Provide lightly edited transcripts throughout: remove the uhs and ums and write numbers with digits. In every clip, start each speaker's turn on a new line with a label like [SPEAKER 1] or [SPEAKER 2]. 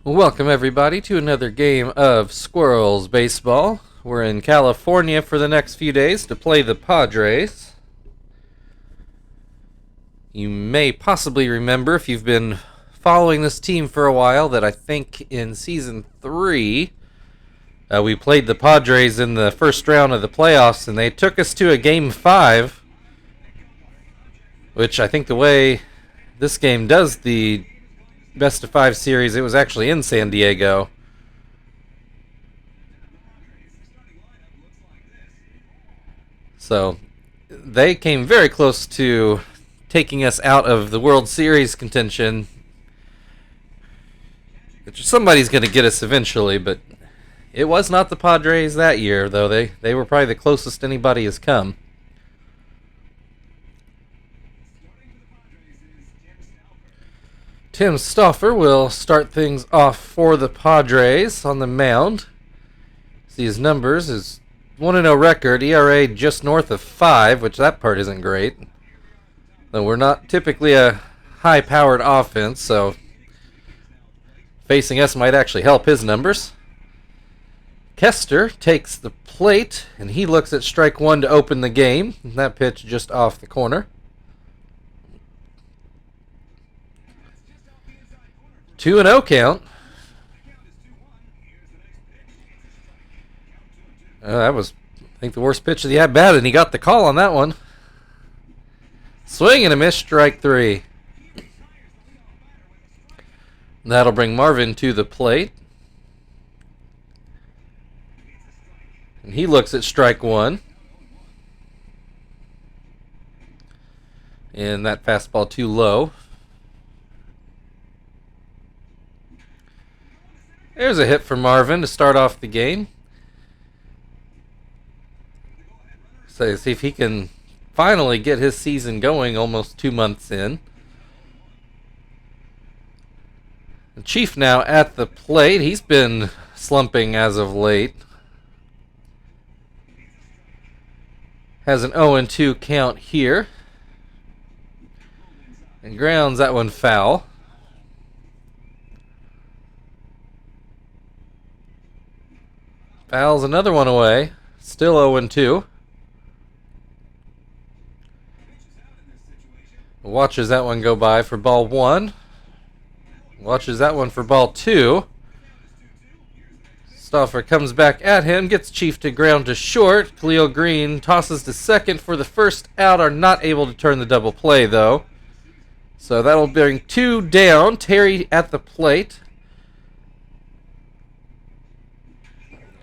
[SPEAKER 1] Welcome everybody to another game of Squirrels Baseball. We're in California for the next few days to play the Padres. You may possibly remember, if you've been following this team for a while, that I think in Season 3, we played the Padres in the first round of the playoffs, and they took us to a Game 5, which I think the way this game does the best of 5 series, it was actually in San Diego. So they came very close to taking us out of the World Series contention. Somebody's going to get us eventually, but it was not the Padres that year, though. They were probably the closest anybody has come. Tim Stauffer will start things off for the Padres on the mound. See his numbers, his 1-0 record, ERA just north of 5, which that part isn't great. Though we're not typically a high-powered offense, so facing us might actually help his numbers. Kester takes the plate, and he looks at strike one to open the game. That pitch just off the corner. 2-0 count. That was, I think, the worst pitch of the at-bat, and he got the call on that one. Swing and a miss, strike 3. That'll bring Marvin to the plate. And he looks at strike 1. And that fastball too low. There's a hit for Marvin to start off the game. So see if he can finally get his season going almost 2 months in. The Chief now at the plate. He's been slumping as of late. Has an 0-2 count here. And grounds that one foul. Fouls another one away. Still 0-2. Watches that one go by for ball 1. Watches that one for ball 2. Stauffer comes back at him. Gets Chief to ground to short. Khalil Green tosses to second for the first out. Are not able to turn the double play, though. So that'll bring 2 down. Terry at the plate.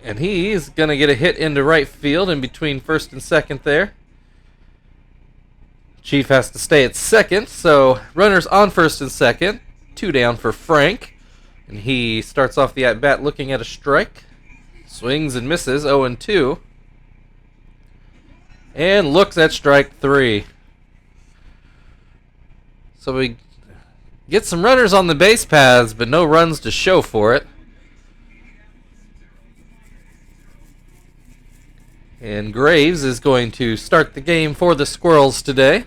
[SPEAKER 1] And he's going to get a hit into right field in between first and second there. Chief has to stay at second, so runners on first and second. 2 down for Frank. And he starts off the at-bat looking at a strike. Swings and misses, 0-2. And looks at strike 3. So we get some runners on the base paths, but no runs to show for it. And Graves is going to start the game for the Squirrels today.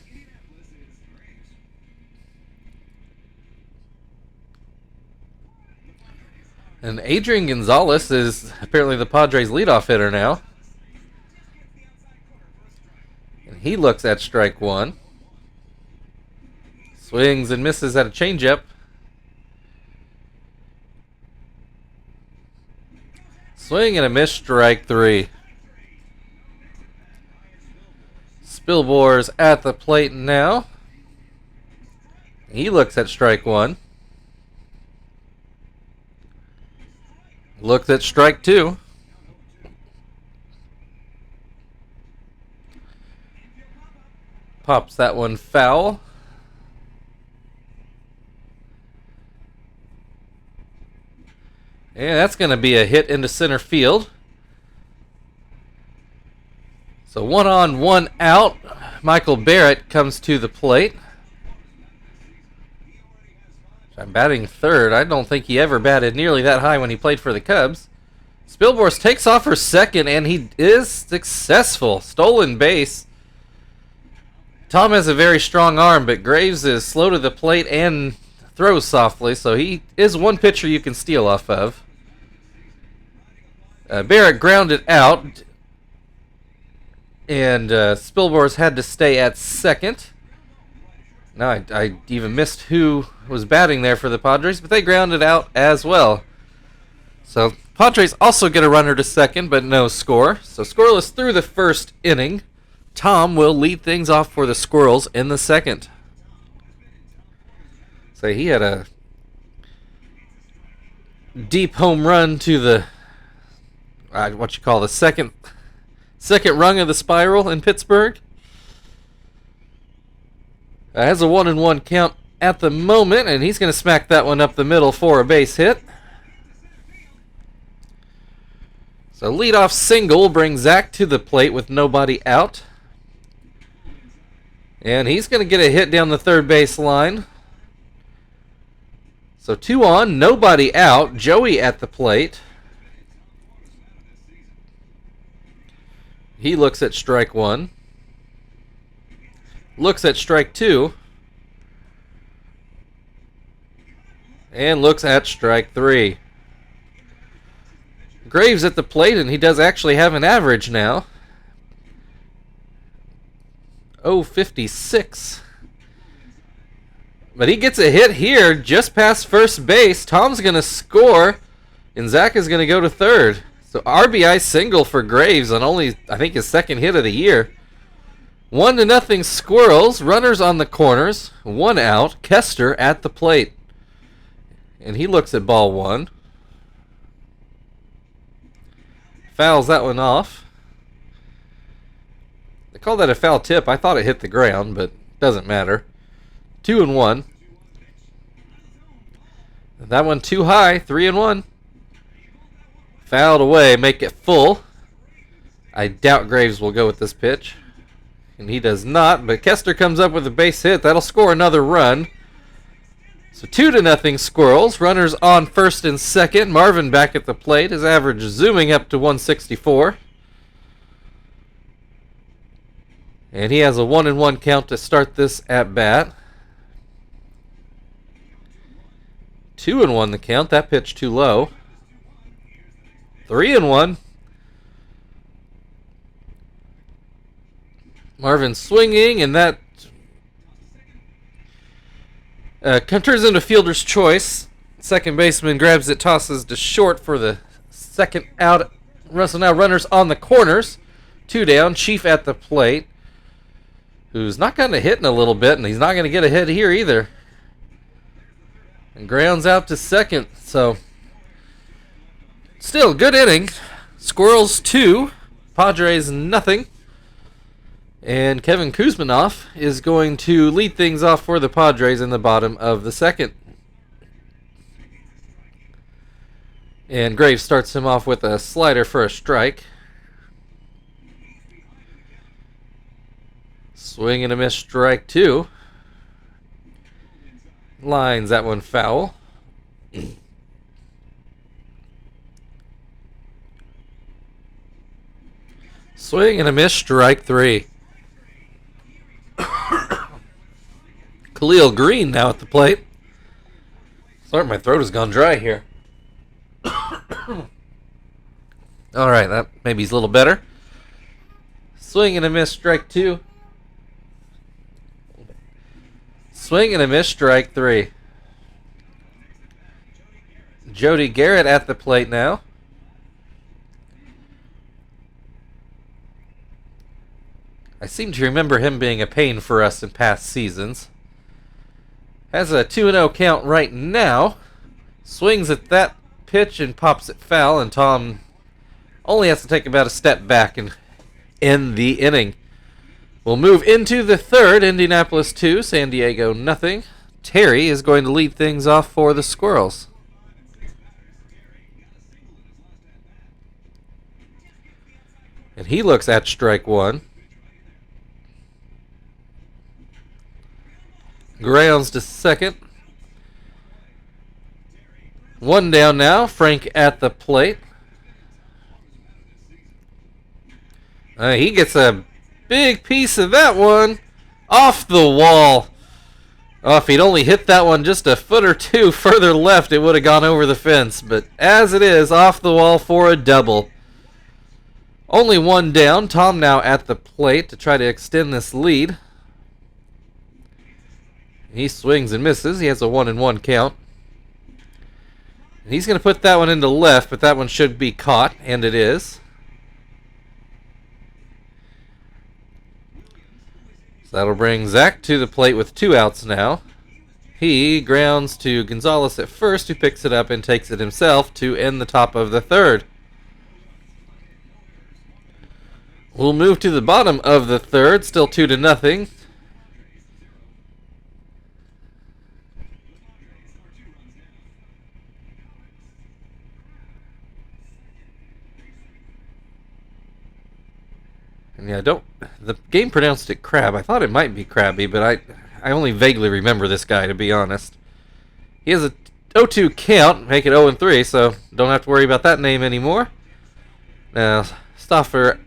[SPEAKER 1] And Adrian Gonzalez is apparently the Padres' leadoff hitter now. And he looks at strike 1. Swings and misses at a changeup. Swing and a miss, strike 3. Spilbor's at the plate now. He looks at strike 1. Looks at strike 2. Pops that one foul. And that's going to be a hit into center field. So 1 on, 1 out. Michael Barrett comes to the plate. I'm batting third. I don't think he ever batted nearly that high when he played for the Cubs. Spilborz takes off for second, and he is successful. Stolen base. Tom has a very strong arm, but Graves is slow to the plate and throws softly, so he is one pitcher you can steal off of. Barrett grounded out, and Spilbor's had to stay at second. Now I even missed who was batting there for the Padres, but they grounded out as well. So Padres also get a runner to second, but no score. So scoreless through the first inning. Tom will lead things off for the Squirrels in the second. So he had a deep home run to the second rung of the spiral in Pittsburgh. Has a 1-1 count at the moment, and he's going to smack that one up the middle for a base hit. So leadoff single brings Zach to the plate with nobody out. And he's going to get a hit down the third base line. So 2 on, nobody out. Joey at the plate. He looks at strike 1. Looks at strike 2. And looks at strike 3. Graves at the plate, and he does actually have an average now. 0.56. But he gets a hit here just past first base. Tom's going to score, and Zach is going to go to third. So RBI single for Graves on only, I think, his second hit of the year. 1-0 Squirrels. Runners on the corners. 1 out. Kester at the plate. And he looks at ball 1. Fouls that one off. They call that a foul tip. I thought it hit the ground, but doesn't matter. 2-1. That one too high. 3-1. Fouled away. Make it full. I doubt Graves will go with this pitch. And he does not. But Kester comes up with a base hit. That'll score another run. So 2-0 Squirrels. Runners on first and second. Marvin back at the plate. His average zooming up to 164. And he has a 1-1 count to start this at bat. 2-1 the count. That pitch too low. 3-1. Marvin swinging, and that turns into fielder's choice. Second baseman grabs it, tosses to short for the second out. So now runners on the corners. 2 down. Chief at the plate, who's not gotten a hit in a little bit, and he's not going to get a hit here either. And grounds out to second. So still good inning. Squirrels 2, Padres nothing. And Kevin Kuzminoff is going to lead things off for the Padres in the bottom of the second. And Graves starts him off with a slider for a strike. Swing and a miss, strike 2. Lines that one foul. Swing and a miss, strike 3. Khalil Green now at the plate. Sorry, my throat has gone dry here. Alright, that maybe he's a little better. Swing and a miss, strike 2. Swing and a miss, strike 3. Jody Garrett at the plate now. I seem to remember him being a pain for us in past seasons. Has a 2-0 count right now. Swings at that pitch and pops it foul, and Tom only has to take about a step back and end the inning. We'll move into the third. Indianapolis 2, San Diego nothing. Terry is going to lead things off for the Squirrels. And he looks at strike 1. Grounds to second. 1 down now. Frank at the plate. He gets a big piece of that one off the wall. Oh, if he'd only hit that one just a foot or two further left, it would have gone over the fence. But as it is, off the wall for a double. Only one down. Tom now at the plate to try to extend this lead. He swings and misses. He has a 1-1 count. And he's going to put that one into left, but that one should be caught, and it is. So that'll bring Zach to the plate with 2 outs now. He grounds to Gonzalez at first, who picks it up and takes it himself to end the top of the 3rd. We'll move to the bottom of the 3rd, still 2-0. And yeah, the game pronounced it crab. I thought it might be crabby, but I only vaguely remember this guy, to be honest. He has a 0-2 count, make it 0-3, so don't have to worry about that name anymore. Now, Stoffer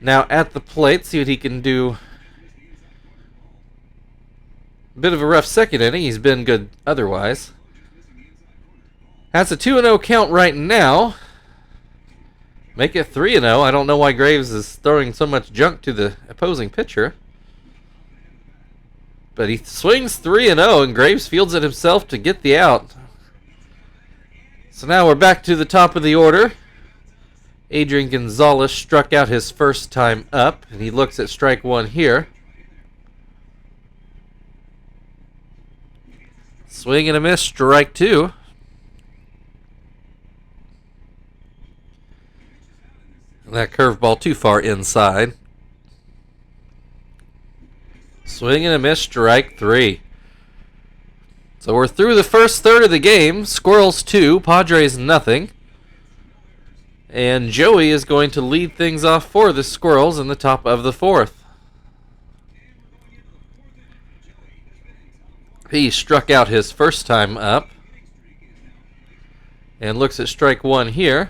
[SPEAKER 1] now at the plate, see what he can do. A bit of a rough second inning. He's been good otherwise. That's a 2-0 count right now. Make it 3-0. I don't know why Graves is throwing so much junk to the opposing pitcher. But he swings 3-0, and Graves fields it himself to get the out. So now we're back to the top of the order. Adrian Gonzalez struck out his first time up, and he looks at strike 1 here. Swing and a miss, strike 2. That curveball too far inside. Swing and a miss, strike 3. So we're through the first third of the game. Squirrels 2, Padres nothing. And Joey is going to lead things off for the Squirrels in the top of the 4th. He struck out his first time up. And looks at strike 1 here.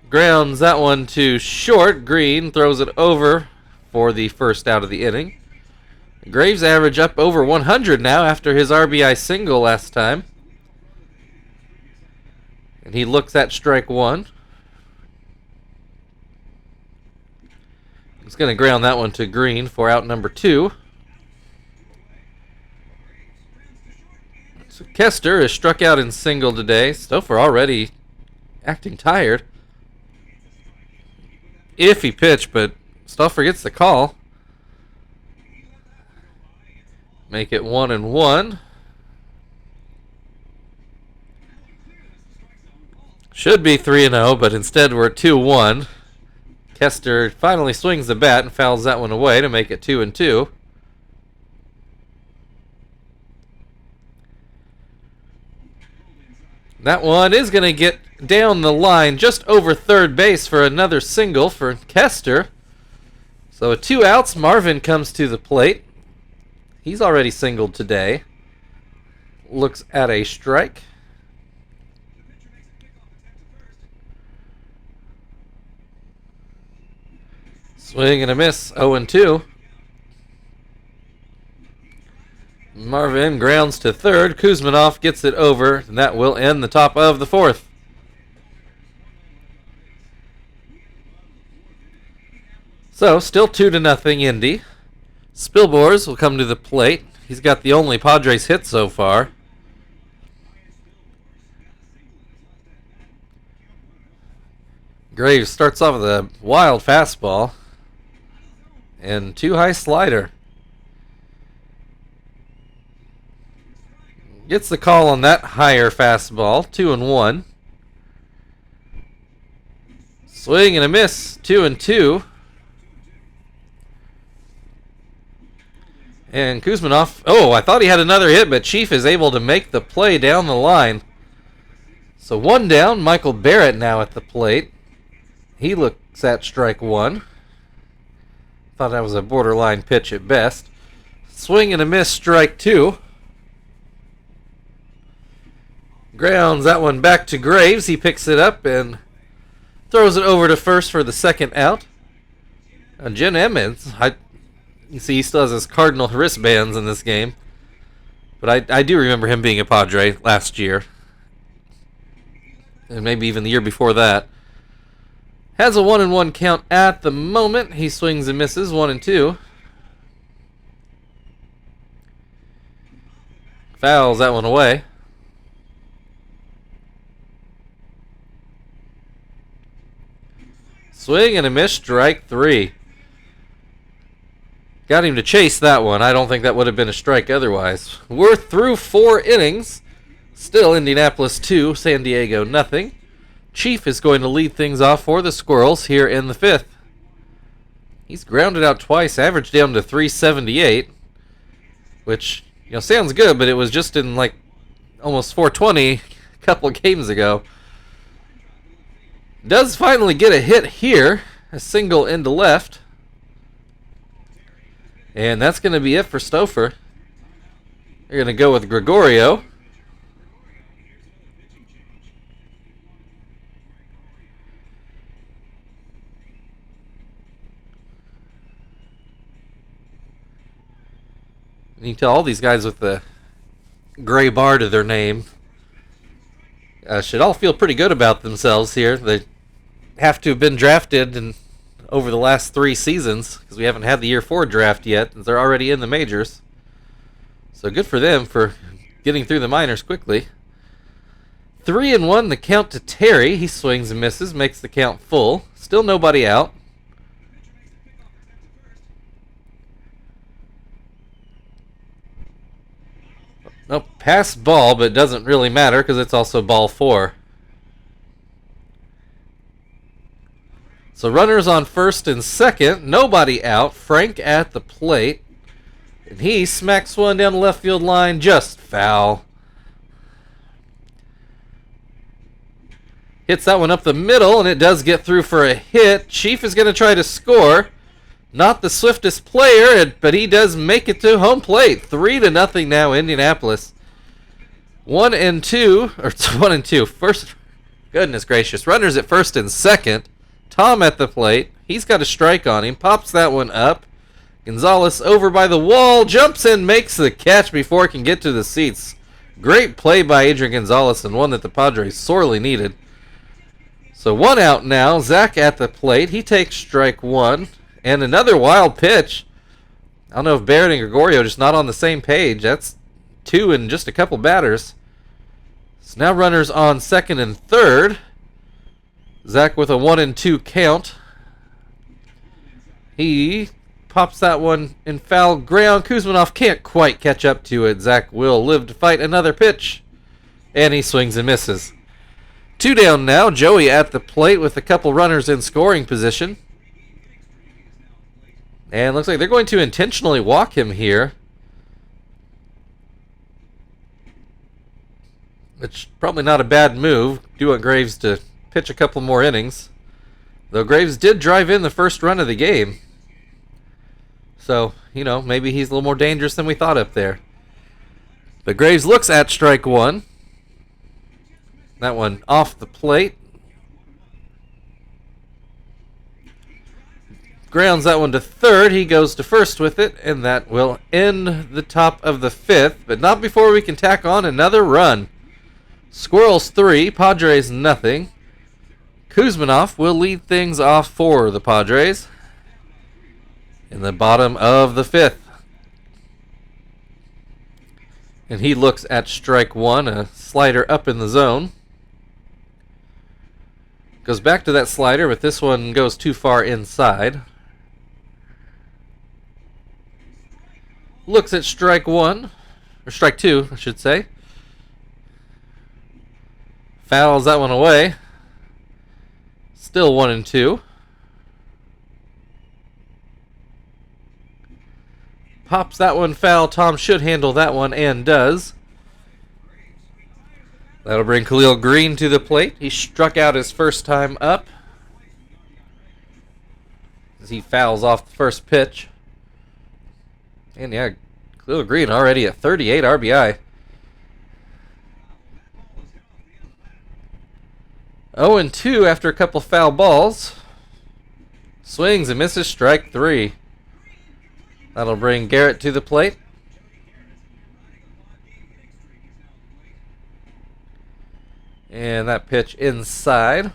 [SPEAKER 1] Grounds that one to short. Green throws it over for the first out of the inning. Graves average up over 100 now after his RBI single last time. And he looks at strike 1. He's going to ground that one to Green for out number 2. So Kester is struck out in single today. Stouffer already acting tired. Iffy pitch, but Stouffer gets the call. Make it 1-1. Should be 3-0, but instead we're 2-1. Kester finally swings the bat and fouls that one away to make it 2-2. That one is going to get down the line just over third base for another single for Kester. So with 2 outs, Marvin comes to the plate. He's already singled today. Looks at a strike. Swing and a miss, 0-2. Marvin grounds to third. Kuzminoff gets it over, and that will end the top of the 4th. So, still 2-0 Indy. Spilbors will come to the plate. He's got the only Padres hit so far. Graves starts off with a wild fastball and too high slider. Gets the call on that higher fastball, 2-1. Swing and a miss, 2-2. And Kuzminoff, I thought he had another hit, but Chief is able to make the play down the line. So 1 down, Michael Barrett now at the plate. He looks at strike 1. Thought that was a borderline pitch at best. Swing and a miss, strike 2. Grounds that one back to Graves. He picks it up and throws it over to first for the second out. And Jen Emmons, You see, he still has his Cardinal wristbands in this game. But I do remember him being a Padre last year. And maybe even the year before that. Has a 1-1 count at the moment. He swings and misses, 1-2. Fouls that one away. Swing and a miss, strike 3. Got him to chase that one. I don't think that would have been a strike otherwise. We're through 4 innings. Still Indianapolis 2, San Diego nothing. Chief is going to lead things off for the Squirrels here in the 5th. He's grounded out twice, averaged down to 378, which, sounds good, but it was just in like almost 420 a couple of games ago. Does finally get a hit here, a single into left. And that's going to be it for Stouffer. They're going to go with Gregorio. You can tell all these guys with the gray bar to their name should all feel pretty good about themselves here. They have to have been drafted over the last 3 seasons, because we haven't had the year 4 draft yet, and they're already in the majors. So good for them for getting through the minors quickly. 3-1 the count to Terry. He swings and misses, makes the count full. Still nobody out. Nope, pass ball, but it doesn't really matter because it's also ball 4. So runners on first and second, nobody out. Frank at the plate, and he smacks one down the left field line, just foul. Hits that one up the middle, and it does get through for a hit. Chief is going to try to score. Not the swiftest player, but he does make it to home plate. 3-0 now, Indianapolis. 1-2, or 1-2. First, goodness gracious. Runners at first and second. Tom at the plate. He's got a strike on him. Pops that one up. Gonzalez over by the wall. Jumps in, makes the catch before it can get to the seats. Great play by Adrian Gonzalez, and one that the Padres sorely needed. So 1 out now. Zach at the plate. He takes strike 1. And another wild pitch. I don't know if Barrett and Gregorio are just not on the same page. That's 2 in just a couple batters. So now runners on second and third. Zach with a 1-2 count. He pops that one in foul ground. Kuzminoff can't quite catch up to it. Zach will live to fight another pitch. And he swings and misses. 2 down now. Joey at the plate with a couple runners in scoring position. And looks like they're going to intentionally walk him here. Which probably not a bad move. Do want Graves to pitch a couple more innings. Though Graves did drive in the first run of the game. So, maybe he's a little more dangerous than we thought up there. But Graves looks at strike 1. That one off the plate. Grounds that one to third. He goes to first with it, and that will end the top of the 5th, but not before we can tack on another run. Squirrels 3, Padres nothing. Kuzminoff will lead things off for the Padres in the bottom of the 5th. And he looks at strike 1, a slider up in the zone. Goes back to that slider, but this one goes too far inside. Looks at strike 1, or strike 2, I should say. Fouls that one away. Still 1-2. Pops that one foul. Tom should handle that one, and does. That'll bring Khalil Green to the plate. He struck out his first time up as he fouls off the first pitch. And yeah, Khalil Green already at 38 RBI. 0-2 after a couple foul balls. Swings and misses, strike 3. That'll bring Garrett to the plate. And that pitch inside.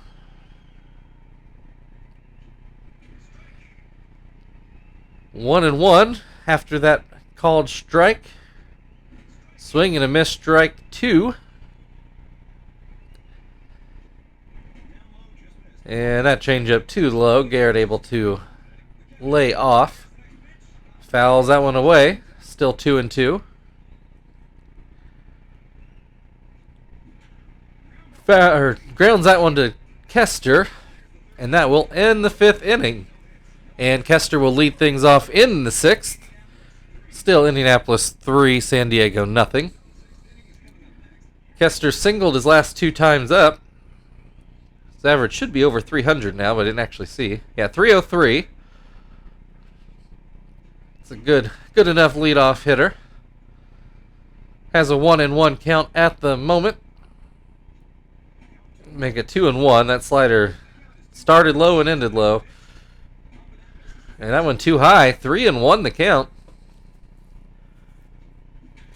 [SPEAKER 1] One and one after that called strike. Swing and a miss, strike two. And that changeup too low. Garrett able to lay off. Fouls that one away. Still 2-2. Grounds that one to Kester. And that will end the 5th inning. And Kester will lead things off in the 6th. Still Indianapolis 3, San Diego nothing. Kester singled his last 2 times up. His average should be over 300 now, but I didn't actually see. Yeah, 303. It's a good enough leadoff hitter. Has a 1-1 count at the moment. Make it 2-1. That slider started low and ended low. And that one too high. 3-1 the count.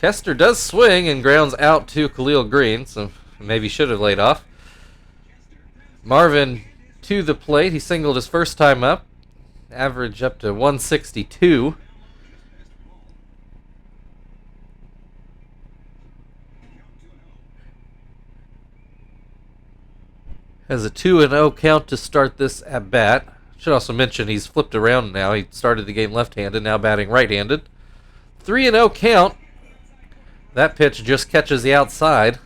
[SPEAKER 1] Kester does swing and grounds out to Khalil Green, so maybe should have laid off. Marvin to the plate. He singled his first time up. Average up to 162. Has a 2-0 count to start this at bat. Should also mention he's flipped around now. He started the game left-handed, now batting right-handed. 3-0 count. That pitch just catches the outside.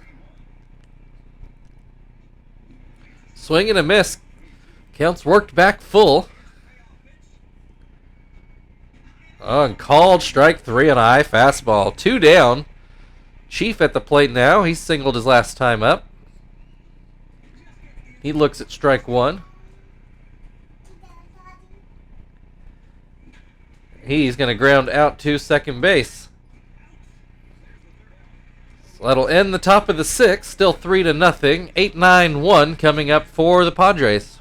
[SPEAKER 1] Swing and a miss. Counts worked back full. Oh, and called strike 3 on a high fastball. 2 down. Chief at the plate now. He singled his last time up. He looks at strike 1. He's going to ground out to second base. So that'll end the top of the 6th. Still 3-0. 8-9-1 coming up for the Padres.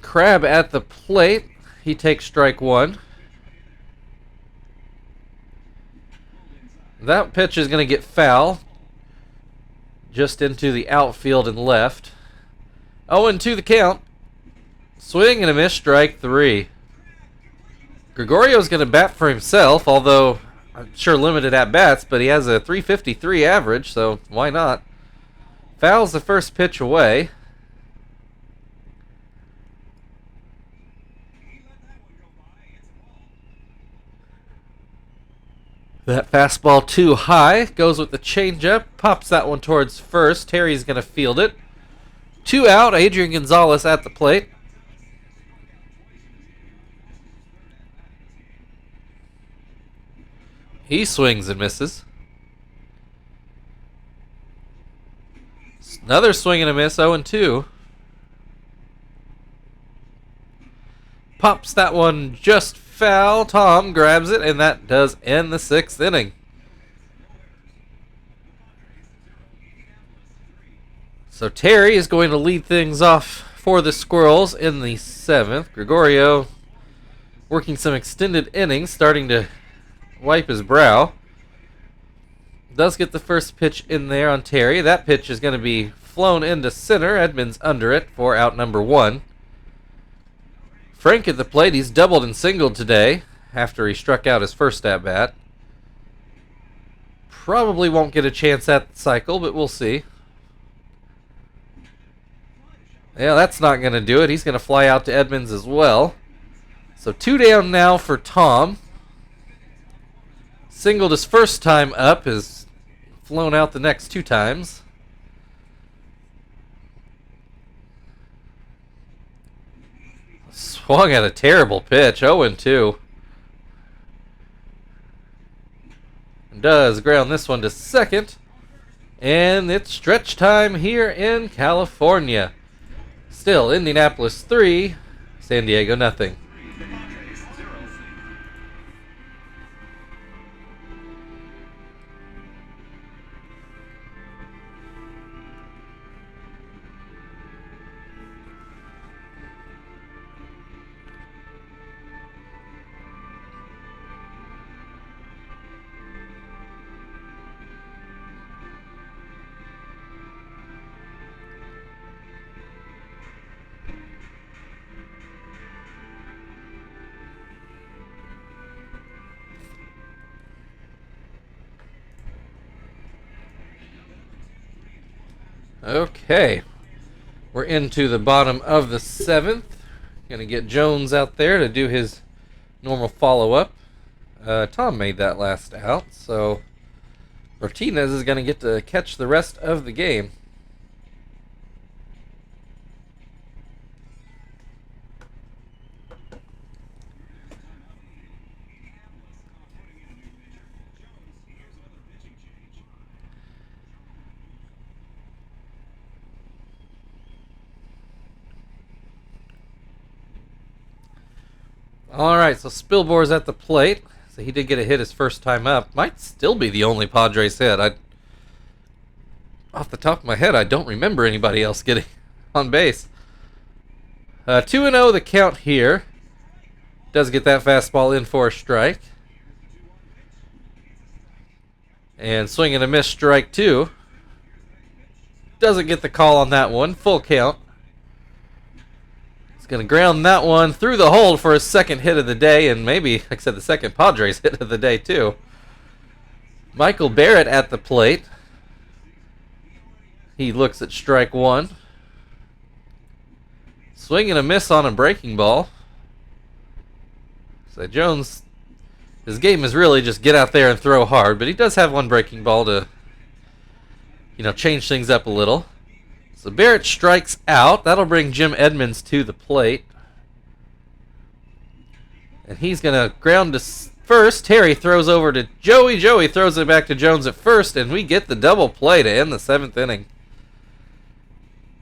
[SPEAKER 1] Crab at the plate. He takes strike 1. That pitch is going to get foul. Just into the outfield and left. 0-2 the count. Swing and a miss, strike 3. Gregorio's going to bat for himself, although I'm sure limited at bats, but he has a 353 average, so why not? Fouls the first pitch away. That fastball too high. Goes with the changeup. Pops that one towards first. Terry's going to field it. 2 out. Adrian Gonzalez at the plate. He swings and misses. Another swing and a miss. 0-2. Pops that one just foul. Tom grabs it, and that does end the 6th inning. So Terry is going to lead things off for the Squirrels in the 7th. Gregorio working some extended innings, starting to wipe his brow. Does get the first pitch in there on Terry. That pitch is going to be flown into center. Edmonds under it for out number 1. Frank at the plate. He's doubled and singled today after he struck out his first at-bat. Probably won't get a chance at the cycle, but we'll see. Yeah, that's not going to do it. He's going to fly out to Edmonds as well. So 2 down now for Tom. Singled his first time up, has flown out the next 2 times. Swung at a terrible pitch, 0-2. Does ground this one to second. And it's stretch time here in California. Still Indianapolis 3, San Diego nothing. Okay. We're into the bottom of the 7th. Going to get Jones out there to do his normal follow-up. Tom made that last out, so Martinez is going to get to catch the rest of the game. Alright, so Spilbor's at the plate. So he did get a hit his first time up. Might still be the only Padres hit. Off the top of my head, I don't remember anybody else getting on base. 2-0 the count here. Does get that fastball in for a strike. And swing and a miss, strike 2. Doesn't get the call on that one. Full count. Going to ground that one through the hole for his second hit of the day, and maybe, like I said, the second Padres hit of the day, too. Michael Barrett at the plate. He looks at strike 1. Swing and a miss on a breaking ball. So Jones, his game is really just get out there and throw hard, but he does have one breaking ball to, change things up a little. So Barrett strikes out. That'll bring Jim Edmonds to the plate. And he's going to ground to first. Terry throws over to Joey. Joey throws it back to Jones at first, and we get the double play to end the 7th inning.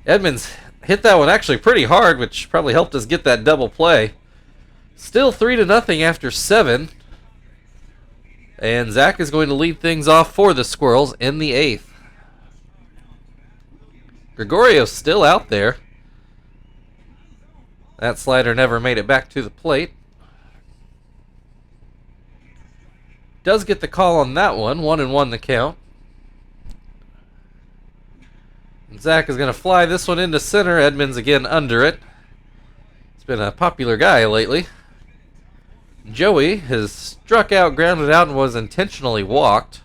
[SPEAKER 1] Edmonds hit that one actually pretty hard, which probably helped us get that double play. Still 3-0 after 7. And Zach is going to lead things off for the Squirrels in the 8th. Gregorio's still out there. That slider never made it back to the plate. Does get the call on that one. 1-1 the count. And Zach is going to fly this one into center. Edmonds again under it. He's been a popular guy lately. Joey has struck out, grounded out, and was intentionally walked.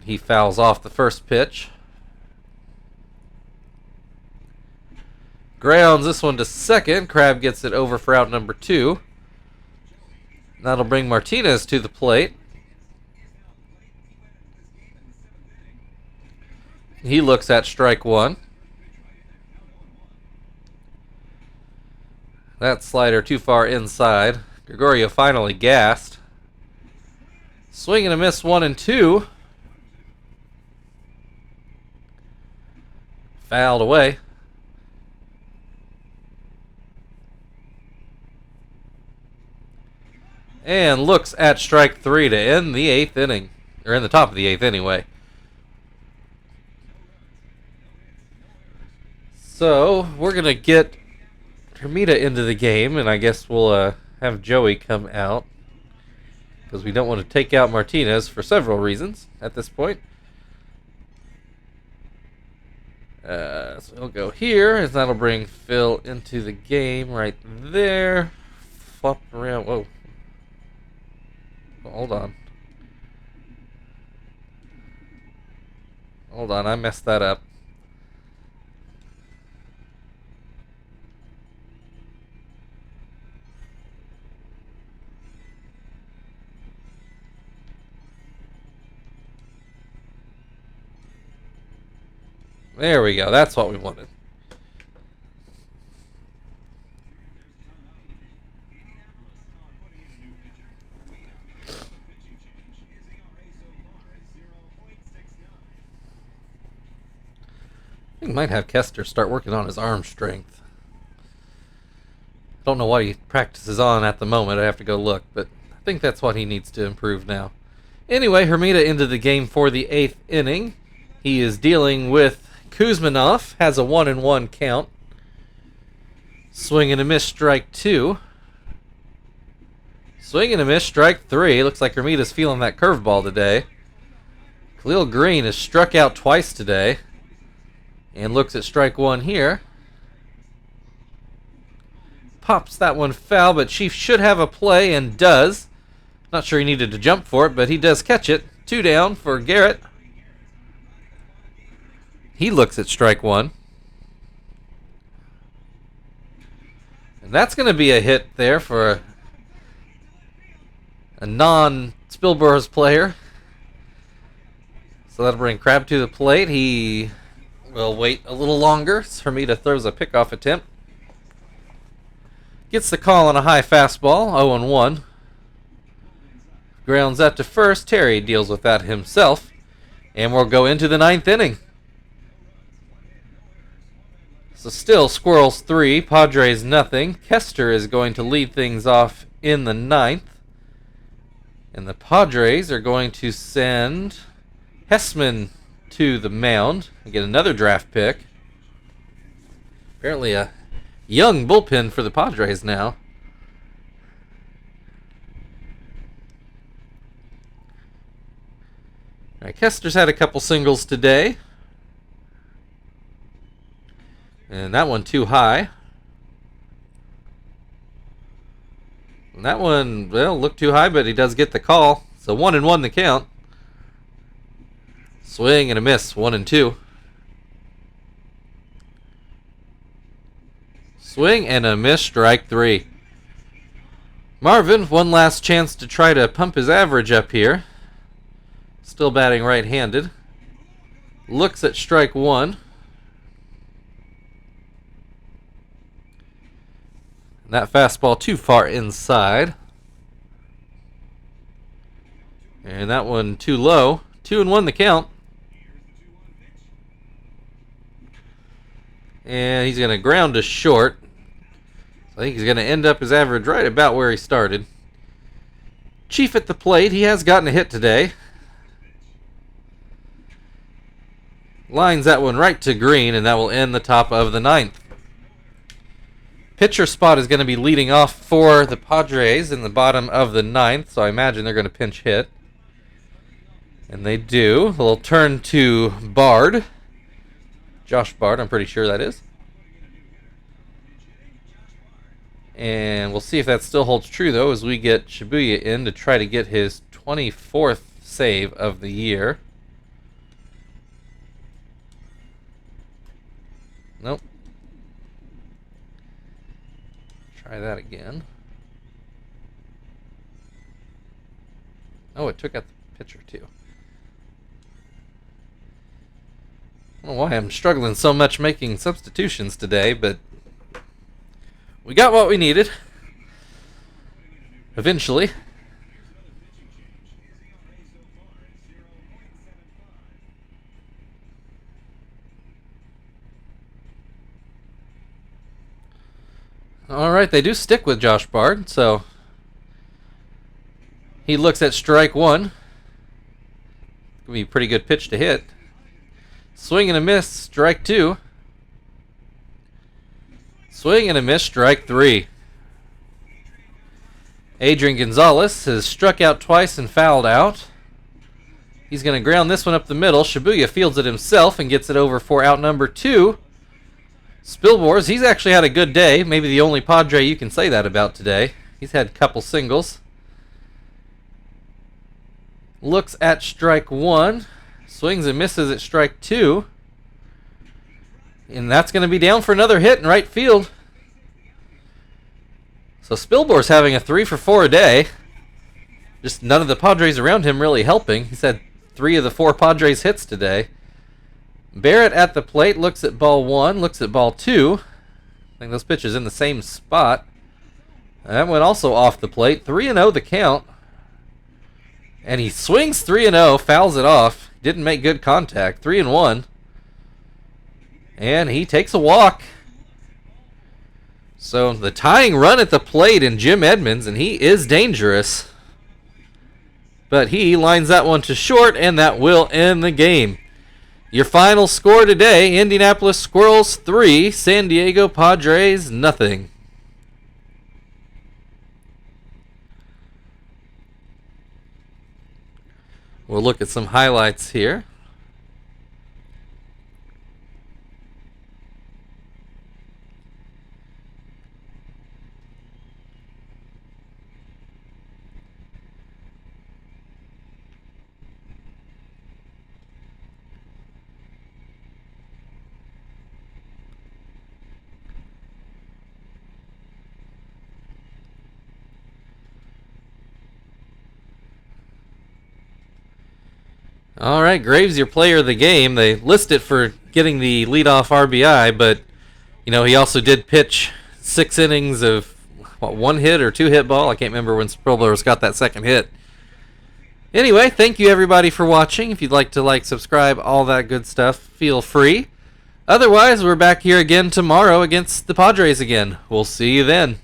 [SPEAKER 1] He fouls off the first pitch. Grounds this one to second. Crab gets it over for out number 2. That'll bring Martinez to the plate. He looks at strike 1. That slider too far inside. Gregorio finally gassed. Swing and a miss, 1-2. Fouled away. And looks at strike 3 to end the 8th inning. Or in the top of the 8th anyway. So, we're going to get Hermida into the game, and I guess we'll have Joey come out. Because we don't want to take out Martinez for several reasons at this point. So he'll go here, and that'll bring Phil into the game right there. Flop around. Whoa. Hold on. Hold on, I messed that up. There we go, that's what we wanted. I think might have Kester start working on his arm strength. Don't know what he practices on at the moment. I have to go look, but I think that's what he needs to improve now. Anyway, Hermida into the game for the 8th inning. He is dealing with Kuzmanov. Has a 1-1 count. Swing and a miss, strike 2. Swing and a miss, strike 3. Looks like Hermida's feeling that curveball today. Khalil Green has struck out twice today. And looks at strike 1 here. Pops that one foul, but Chief should have a play and does. Not sure he needed to jump for it, but he does catch it. 2 down for Garrett. He looks at strike one. And that's going to be a hit there for a non-Spilborghs player. So that'll bring Crab to the plate. He will wait a little longer for me to throw a pickoff attempt. Gets the call on a high fastball, 0-1. Grounds that to first. Terry deals with that himself. And we'll go into the 9th inning. So still Squirrels 3, Padres nothing. Kester is going to lead things off in the 9th. And the Padres are going to send Hessman to the mound and get another draft pick. Apparently a young bullpen for the Padres now. All right, Kester's had a couple singles today. And that one too high. And that one, well, looked too high, but he does get the call. So 1-1 the count. Swing and a miss, 1-2. Swing and a miss, strike 3. Marvin, one last chance to try to pump his average up here. Still batting right-handed. Looks at strike 1. And that fastball too far inside. And that one too low. 2-1 the count. And he's going to ground to short. So I think he's going to end up his average right about where he started. Chief at the plate. He has gotten a hit today. Lines that one right to green, and that will end the top of the 9th. Pitcher spot is going to be leading off for the Padres in the bottom of the 9th, so I imagine they're going to pinch hit. And they do. A little turn to Bard. Josh Bard, I'm pretty sure that is. And we'll see if that still holds true, though, as we get Shibuya in to try to get his 24th save of the year. Nope. Try that again. Oh, it took out the pitcher, too. I don't know why I'm struggling so much making substitutions today, but we got what we needed. Eventually. All right, they do stick with Josh Bard, so he looks at strike 1. Could be a pretty good pitch to hit. Swing and a miss, strike 2. Swing and a miss, strike 3. Adrian Gonzalez has struck out twice and fouled out. He's going to ground this one up the middle. Shibuya fields it himself and gets it over for out number 2. Spilborghs, he's actually had a good day. Maybe the only Padre you can say that about today. He's had a couple singles. Looks at strike 1. Swings and misses at strike 2. And that's going to be down for another hit in right field. So Spilborghs having a 3 for 4 a day. Just none of the Padres around him really helping. He's had 3 of the 4 Padres hits today. Barrett at the plate, looks at ball 1, looks at ball 2. I think those pitches in the same spot. That went also off the plate. 3-0 the count. And he swings 3-0, fouls it off. Didn't make good contact. 3-1. And he takes a walk. So the tying run at the plate in Jim Edmonds, and he is dangerous. But he lines that one to short, and that will end the game. Your final score today, Indianapolis Squirrels 3, San Diego Padres nothing. We'll look at some highlights here. All right, Graves, your player of the game. They list it for getting the leadoff RBI, but he also did pitch 6 innings of 1 hit or 2 hit ball. I can't remember when Sproulers got that second hit. Anyway, thank you everybody for watching. If you'd like to subscribe, all that good stuff, feel free. Otherwise, we're back here again tomorrow against the Padres again. We'll see you then.